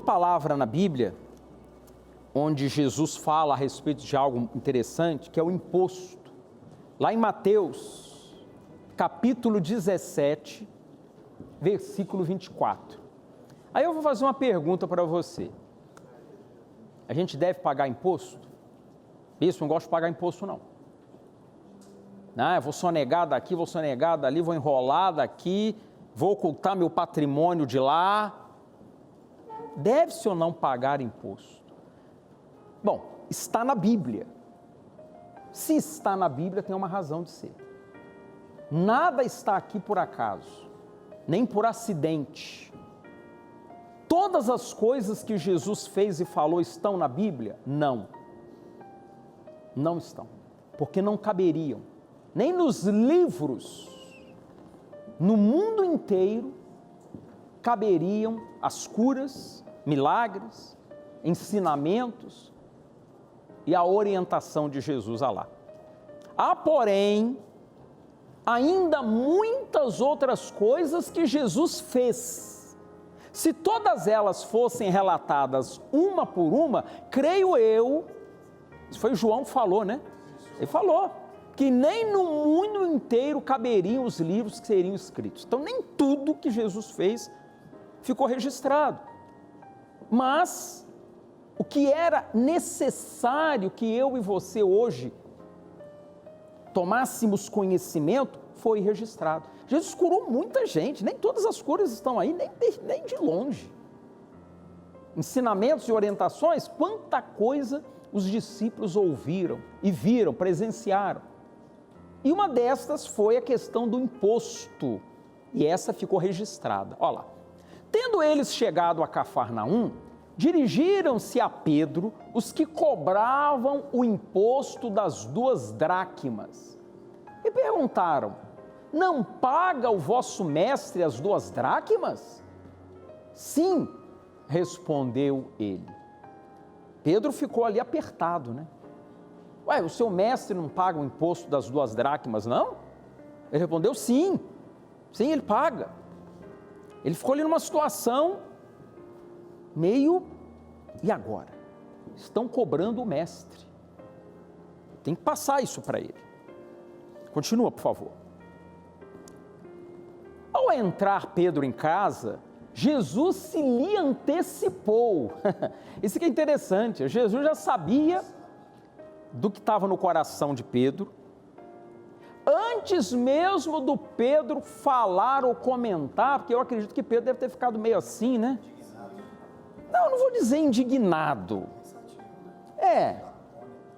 uma palavra na Bíblia onde Jesus fala a respeito de algo interessante, que é o imposto. Lá em Mateus, capítulo 17, versículo 24. Aí eu vou fazer uma pergunta para você. A gente deve pagar imposto? Isso, não gosto de pagar imposto, não. Eu vou sonegar daqui, vou sonegar dali, vou enrolar daqui, vou ocultar meu patrimônio de lá. Deve-se ou não pagar imposto? Bom, está na Bíblia. Se está na Bíblia, tem uma razão de ser. Nada está aqui por acaso, nem por acidente. Todas as coisas que Jesus fez e falou estão na Bíblia? Não. Não estão, porque não caberiam. Nem nos livros, no mundo inteiro, caberiam as curas, milagres, ensinamentos e a orientação de Jesus a lá. Há, porém, ainda muitas outras coisas que Jesus fez. Se todas elas fossem relatadas uma por uma, creio eu, isso foi João que falou, né? Ele falou que nem no mundo inteiro caberiam os livros que seriam escritos. Então, nem tudo que Jesus fez ficou registrado. Mas o que era necessário que eu e você hoje tomássemos conhecimento foi registrado. Jesus curou muita gente, nem todas as curas estão aí, nem de longe. Ensinamentos e orientações, quanta coisa os discípulos ouviram e viram, presenciaram. E uma destas foi a questão do imposto, e essa ficou registrada. Olha lá. Tendo eles chegado a Cafarnaum, dirigiram-se a Pedro os que cobravam o imposto das 2 dracmas e perguntaram: não paga o vosso mestre as 2 dracmas? Sim, respondeu ele. Pedro ficou ali apertado, né? Ué, o seu mestre não paga o imposto das 2 dracmas, não? Ele respondeu: sim, ele paga. Ele ficou ali numa situação meio, e agora? Estão cobrando o mestre. Tem que passar isso para ele. Continua, por favor. Ao entrar Pedro em casa, Jesus se lhe antecipou. Isso que é interessante, Jesus já sabia do que estava no coração de Pedro, antes mesmo do Pedro falar ou comentar, porque eu acredito que Pedro deve ter ficado meio assim, né? Não vou dizer indignado.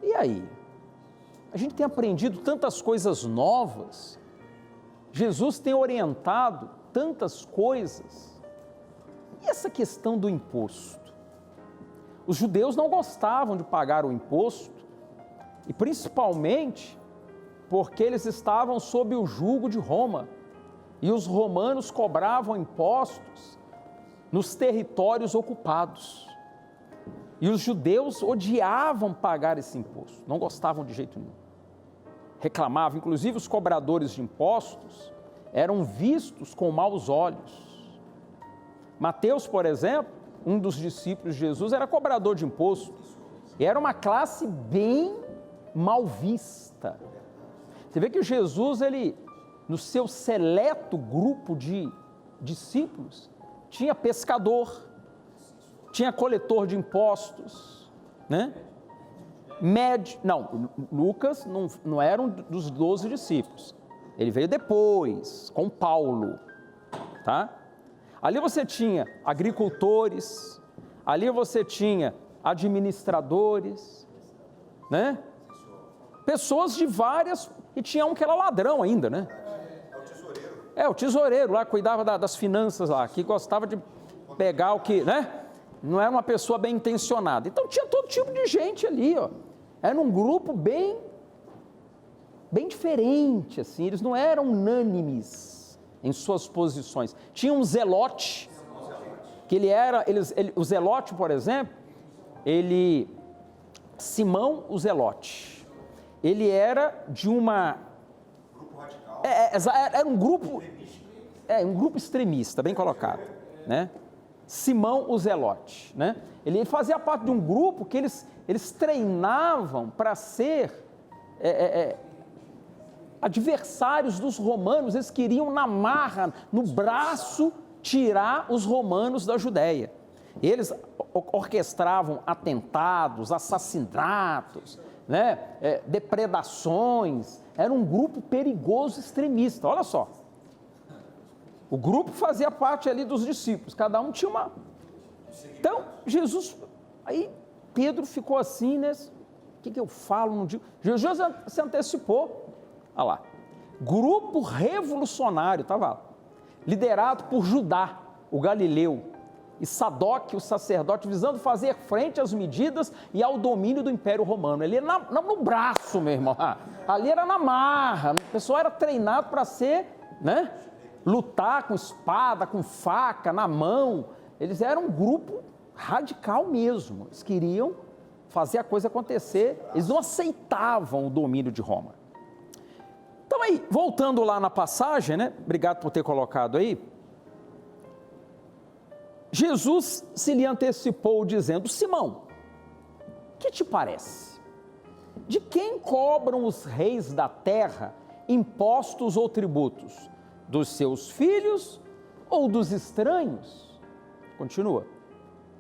E aí? A gente tem aprendido tantas coisas novas, Jesus tem orientado tantas coisas. E essa questão do imposto? Os judeus não gostavam de pagar o imposto, e principalmente porque eles estavam sob o jugo de Roma, e os romanos cobravam impostos nos territórios ocupados. E os judeus odiavam pagar esse imposto, não gostavam de jeito nenhum. Reclamavam, inclusive os cobradores de impostos eram vistos com maus olhos. Mateus, por exemplo, um dos discípulos de Jesus, era cobrador de imposto, e era uma classe bem mal vista. Você vê que Jesus, ele, no seu seleto grupo de discípulos, tinha pescador, tinha coletor de impostos, né? Lucas não era um dos 12 discípulos, ele veio depois, com Paulo, tá? Ali você tinha agricultores, ali você tinha administradores, né? Pessoas de várias, e tinha um que era ladrão ainda, né? O tesoureiro lá, cuidava das finanças lá, que gostava de pegar o que, né? Não era uma pessoa bem intencionada. Então tinha todo tipo de gente ali, ó. Era um grupo bem diferente, assim, eles não eram unânimes em suas posições. Tinha um zelote, que o zelote, por exemplo, Simão o zelote, ele era de uma... Grupo radical. Era um grupo extremista, bem colocado, né? Simão o Zelote, né? Ele fazia parte de um grupo que eles treinavam para ser adversários dos romanos. Eles queriam na marra, no braço, tirar os romanos da Judéia. Eles orquestravam atentados, assassinatos, né? Depredações. Era um grupo perigoso, extremista. Olha só, o grupo fazia parte ali dos discípulos, cada um tinha uma... Então, Jesus, aí Pedro ficou assim, né? O que eu falo? Não digo. Jesus se antecipou. Olha lá, grupo revolucionário, estava lá, liderado por Judá, o Galileu, e Sadoque, o sacerdote, visando fazer frente às medidas e ao domínio do Império Romano. Ele era no braço, meu irmão, ali era na marra, o pessoal era treinado para ser, né? Lutar com espada, com faca, na mão. Eles eram um grupo radical mesmo, eles queriam fazer a coisa acontecer, eles não aceitavam o domínio de Roma. Então aí, voltando lá na passagem, né? Obrigado por ter colocado aí. Jesus se lhe antecipou dizendo: Simão, que te parece? De quem cobram os reis da terra impostos ou tributos? Dos seus filhos ou dos estranhos? Continua.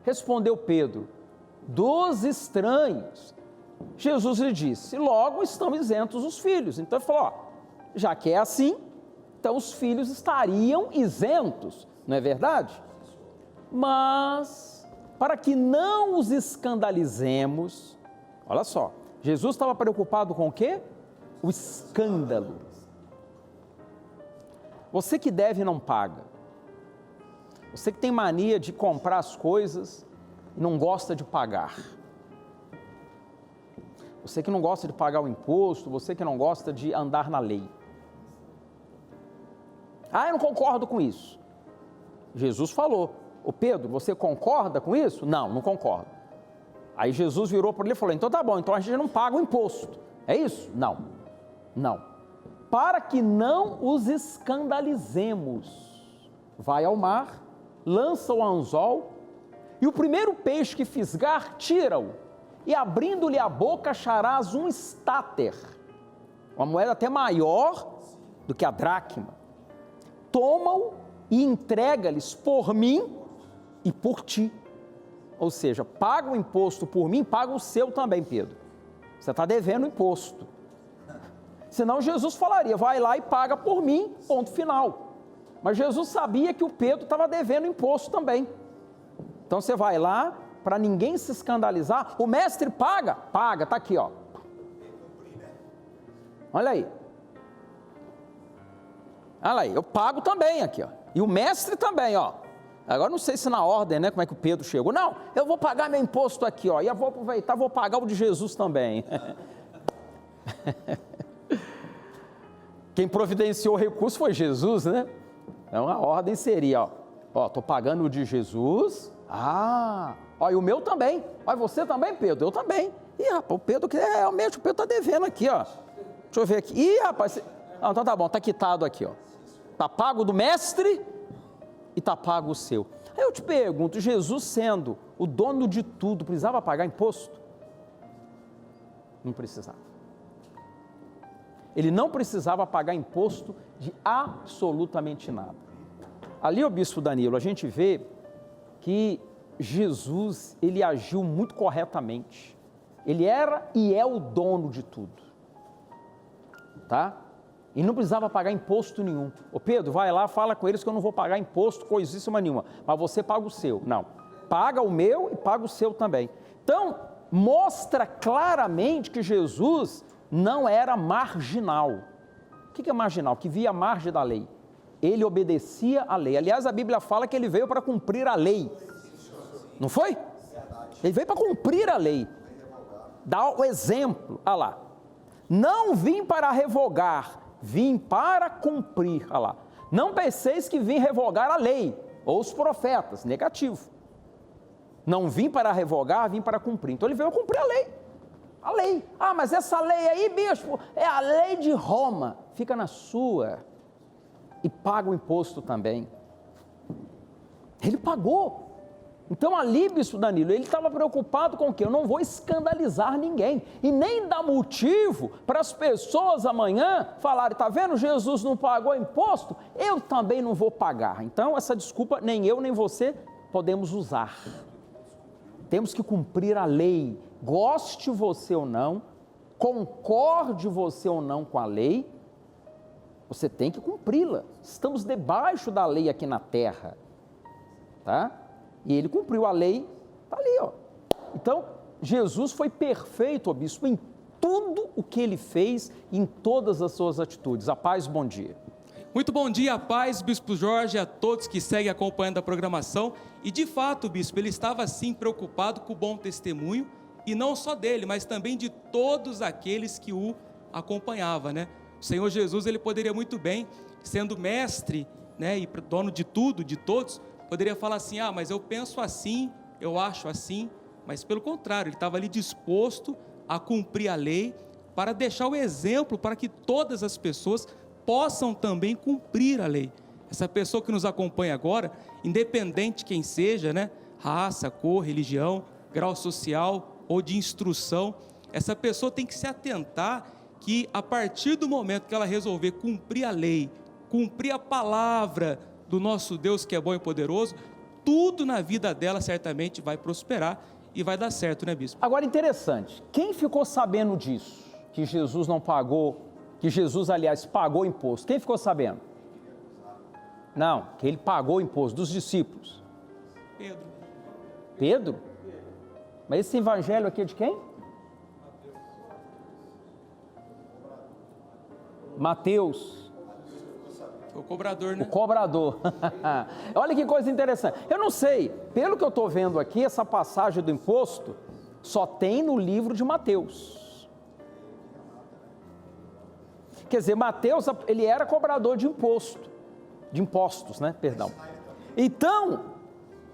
Respondeu Pedro: dos estranhos. Jesus lhe disse: logo estão isentos os filhos. Então ele falou: ó, já que é assim, então os filhos estariam isentos, não é verdade? Mas, para que não os escandalizemos, olha só, Jesus estava preocupado com o quê? O escândalo. Você que deve não paga. Você que tem mania de comprar as coisas e não gosta de pagar. Você que não gosta de pagar o imposto, você que não gosta de andar na lei. Ah, eu não concordo com isso. Jesus falou: ô Pedro, você concorda com isso? Não, não concordo. Aí Jesus virou para ele e falou: então tá bom, então a gente não paga o imposto. É isso? Não, não. Para que não os escandalizemos, vai ao mar, lança o anzol, e o primeiro peixe que fisgar, tira-o, e abrindo-lhe a boca acharás um estáter, uma moeda até maior do que a dracma. Toma-o e entrega-lhes por mim e por ti. Ou seja, paga o imposto por mim, paga o seu também, Pedro. Você está devendo o imposto. Senão Jesus falaria: vai lá e paga por mim, ponto final. Mas Jesus sabia que o Pedro estava devendo imposto também. Então você vai lá, para ninguém se escandalizar. O mestre paga? Paga, está aqui, ó. Olha aí. Olha aí, eu pago também aqui, ó. E o mestre também, ó. Agora não sei se na ordem, né, como é que o Pedro chegou. Não, eu vou pagar meu imposto aqui, ó. E eu vou aproveitar, vou pagar o de Jesus também. Quem providenciou o recurso foi Jesus, né? Então a ordem seria, ó, tô pagando o de Jesus, ó, e o meu também, ó, você também, Pedro? Eu também. Ih, rapaz, o Pedro, realmente, o Pedro tá devendo aqui, ó. Deixa eu ver aqui. Ih, rapaz, não, então tá bom, tá quitado aqui, ó. Tá pago do mestre e tá pago o seu. Aí eu te pergunto, Jesus sendo o dono de tudo, precisava pagar imposto? Não precisava. Ele não precisava pagar imposto de absolutamente nada. Ali, o bispo Danilo, a gente vê que Jesus, ele agiu muito corretamente. Ele era e é o dono de tudo. Tá? E não precisava pagar imposto nenhum. Ô Pedro, vai lá, fala com eles que eu não vou pagar imposto, coisíssima nenhuma. Mas você paga o seu. Não. Paga o meu e paga o seu também. Então, mostra claramente que Jesus não era marginal. O que é marginal? Que via a margem da lei. Ele obedecia à lei. Aliás, a Bíblia fala que ele veio para cumprir a lei. Não foi? Ele veio para cumprir a lei. Dá o exemplo. Olha lá. Não vim para revogar, vim para cumprir. Olha lá. Não penseis que vim revogar a lei, ou os profetas. Negativo. Não vim para revogar, vim para cumprir. Então ele veio cumprir a lei. A lei. Ah, mas essa lei aí, bispo, é a lei de Roma. Fica na sua. E paga o imposto também. Ele pagou. Então ali, bispo Danilo, ele estava preocupado com o quê? Eu não vou escandalizar ninguém e nem dar motivo para as pessoas amanhã falarem, está vendo, Jesus não pagou imposto, eu também não vou pagar. Então essa desculpa nem eu nem você podemos usar. Temos que cumprir a lei, goste você ou não, concorde você ou não com a lei, você tem que cumpri-la. Estamos debaixo da lei aqui na terra, tá? E ele cumpriu a lei, está ali, ó. Então, Jesus foi perfeito, ó bispo, em tudo o que ele fez, em todas as suas atitudes. A paz, bom dia. Muito bom dia, a paz, bispo Jorge, a todos que seguem acompanhando a programação. E de fato, bispo, ele estava sim preocupado com o bom testemunho, e não só dele, mas também de todos aqueles que o acompanhavam, né? O Senhor Jesus, ele poderia muito bem, sendo mestre, né, e dono de tudo, de todos, poderia falar assim, mas eu penso assim, eu acho assim, mas pelo contrário, ele estava ali disposto a cumprir a lei, para deixar o exemplo, para que todas as pessoas possam também cumprir a lei. Essa pessoa que nos acompanha agora, independente quem seja, né, raça, cor, religião, grau social ou de instrução, essa pessoa tem que se atentar que a partir do momento que ela resolver cumprir a lei, cumprir a palavra do nosso Deus que é bom e poderoso, tudo na vida dela certamente vai prosperar e vai dar certo, né, bispo? Agora, interessante, quem ficou sabendo disso? Que Jesus não pagou, que Jesus, aliás, pagou imposto. Quem ficou sabendo? Não, que ele pagou o imposto dos discípulos. Pedro. Pedro? Mas esse evangelho aqui é de quem? Mateus. O cobrador, né? O cobrador. Olha que coisa interessante. Eu não sei, pelo que eu estou vendo aqui, essa passagem do imposto só tem no livro de Mateus. Quer dizer, Mateus, ele era cobrador de impostos, né? Perdão. Então,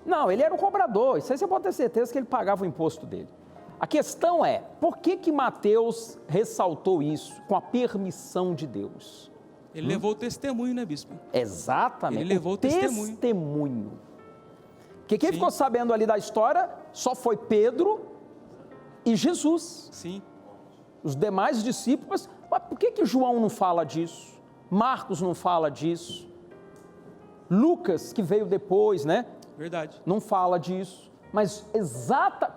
não, ele era o cobrador. Isso aí você pode ter certeza que ele pagava o imposto dele. A questão é, por que Mateus ressaltou isso com a permissão de Deus? Ele levou o testemunho, né, bispo? Exatamente. Ele levou o testemunho. Porque quem ficou sabendo ali da história só foi Pedro e Jesus. Sim. Os demais discípulos, mas por que João não fala disso? Marcos não fala disso? Lucas, que veio depois, né? Verdade. Não fala disso. Mas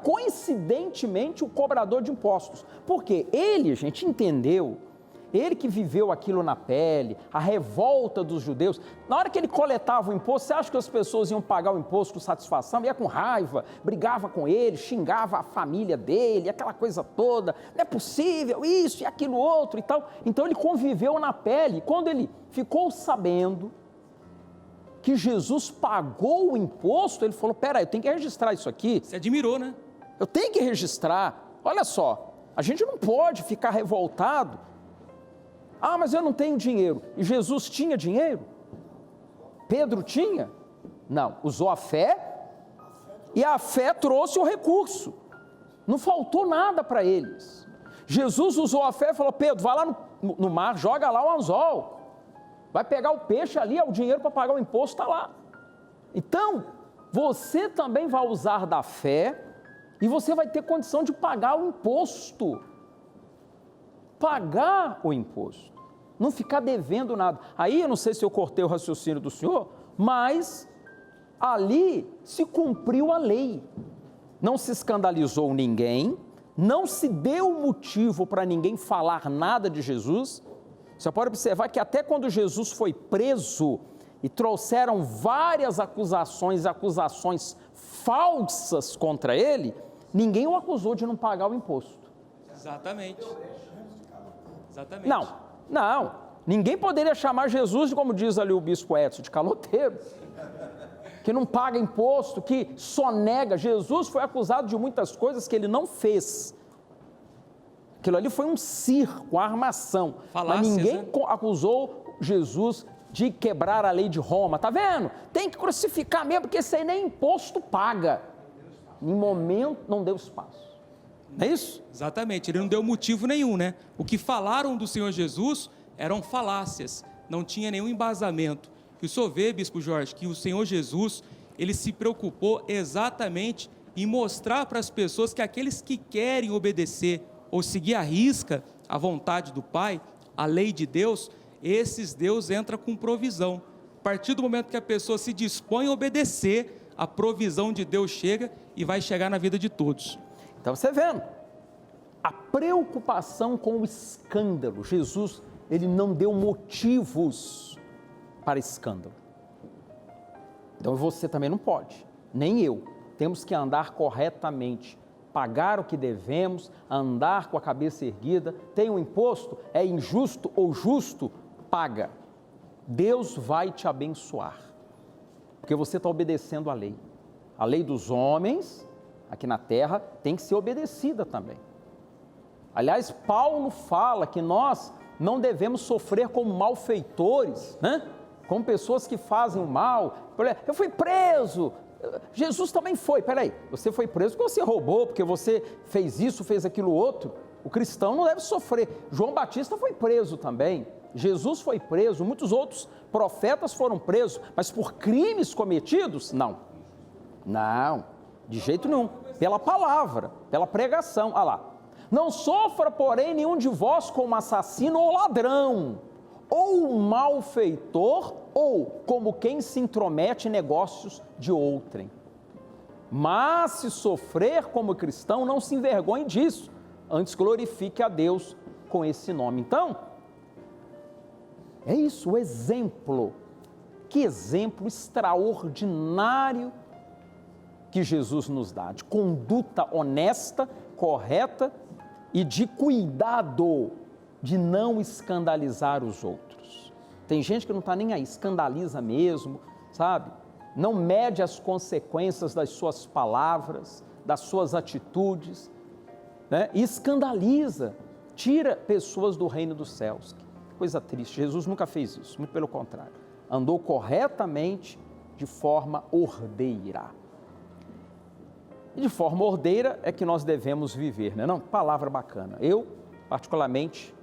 coincidentemente, o cobrador de impostos. Porque ele, a gente entendeu, ele que viveu aquilo na pele, a revolta dos judeus, na hora que ele coletava o imposto, você acha que as pessoas iam pagar o imposto com satisfação? Ia com raiva, brigava com ele, xingava a família dele, aquela coisa toda, não é possível, isso e aquilo outro e tal. Então ele conviveu na pele. Quando ele ficou sabendo que Jesus pagou o imposto, ele falou, peraí, eu tenho que registrar isso aqui. Se admirou, né? Eu tenho que registrar. Olha só, a gente não pode ficar revoltado. Mas eu não tenho dinheiro. E Jesus tinha dinheiro? Pedro tinha? Não, usou a fé e a fé trouxe o recurso. Não faltou nada para eles. Jesus usou a fé e falou, Pedro, vai lá no mar, joga lá o anzol. Vai pegar o peixe ali, o dinheiro para pagar o imposto está lá. Então, você também vai usar da fé e você vai ter condição de pagar o imposto. Pagar o imposto. Não ficar devendo nada. Aí, eu não sei se eu cortei o raciocínio do senhor, mas ali se cumpriu a lei. Não se escandalizou ninguém, não se deu motivo para ninguém falar nada de Jesus. Você pode observar que até quando Jesus foi preso e trouxeram várias acusações falsas contra ele, ninguém o acusou de não pagar o imposto. Exatamente. Não. Ninguém poderia chamar Jesus de, como diz ali o bispo Edson, de caloteiro, que não paga imposto, que sonega. Jesus foi acusado de muitas coisas que ele não fez. Aquilo ali foi um circo, uma armação. Falácias, mas ninguém acusou Jesus de quebrar a lei de Roma. Tá vendo? Tem que crucificar mesmo, porque isso aí nem imposto paga. Em momento não deu espaço. Não é isso? Exatamente, ele não deu motivo nenhum, né? O que falaram do Senhor Jesus eram falácias, não tinha nenhum embasamento. E o senhor vê, bispo Jorge, que o Senhor Jesus, ele se preocupou exatamente em mostrar para as pessoas que aqueles que querem obedecer ou seguir à risca a vontade do Pai, a lei de Deus, esses Deus entra com provisão. A partir do momento que a pessoa se dispõe a obedecer, a provisão de Deus chega e vai chegar na vida de todos. Então você vendo, a preocupação com o escândalo, Jesus, ele não deu motivos para escândalo. Então você também não pode, nem eu. Temos que andar corretamente, pagar o que devemos, andar com a cabeça erguida. Tem um imposto, é injusto ou justo, paga. Deus vai te abençoar, porque você está obedecendo a lei. A lei dos homens, aqui na terra, tem que ser obedecida também. Aliás, Paulo fala que nós não devemos sofrer como malfeitores, né? Como pessoas que fazem o mal. Eu fui preso, Jesus também foi. Peraí, você foi preso porque você roubou, porque você fez isso, fez aquilo outro. O cristão não deve sofrer. João Batista foi preso também, Jesus foi preso, muitos outros profetas foram presos, mas por crimes cometidos? Não, de jeito nenhum, pela palavra, pela pregação. Olha lá, não sofra, porém, nenhum de vós como assassino ou ladrão, ou malfeitor, ou como quem se intromete em negócios de outrem. Mas se sofrer como cristão, não se envergonhe disso, antes glorifique a Deus com esse nome. Então, é isso, o exemplo. Que exemplo extraordinário que Jesus nos dá, de conduta honesta, correta e de cuidado de não escandalizar os outros. Tem gente que não está nem aí, escandaliza mesmo, sabe? Não mede as consequências das suas palavras, das suas atitudes, né? E escandaliza, tira pessoas do reino dos céus. Coisa triste, Jesus nunca fez isso, muito pelo contrário. Andou corretamente, de forma ordeira. E de forma ordeira é que nós devemos viver, né? Não, palavra bacana. Eu, particularmente,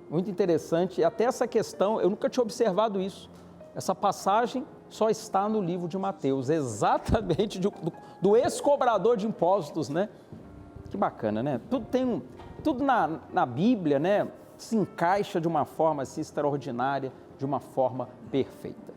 muito interessante, e até essa questão, eu nunca tinha observado isso. Essa passagem só está no livro de Mateus, exatamente do ex-cobrador de impostos, né? Que bacana, né? Tudo na Bíblia, né? Se encaixa de uma forma assim extraordinária, de uma forma perfeita.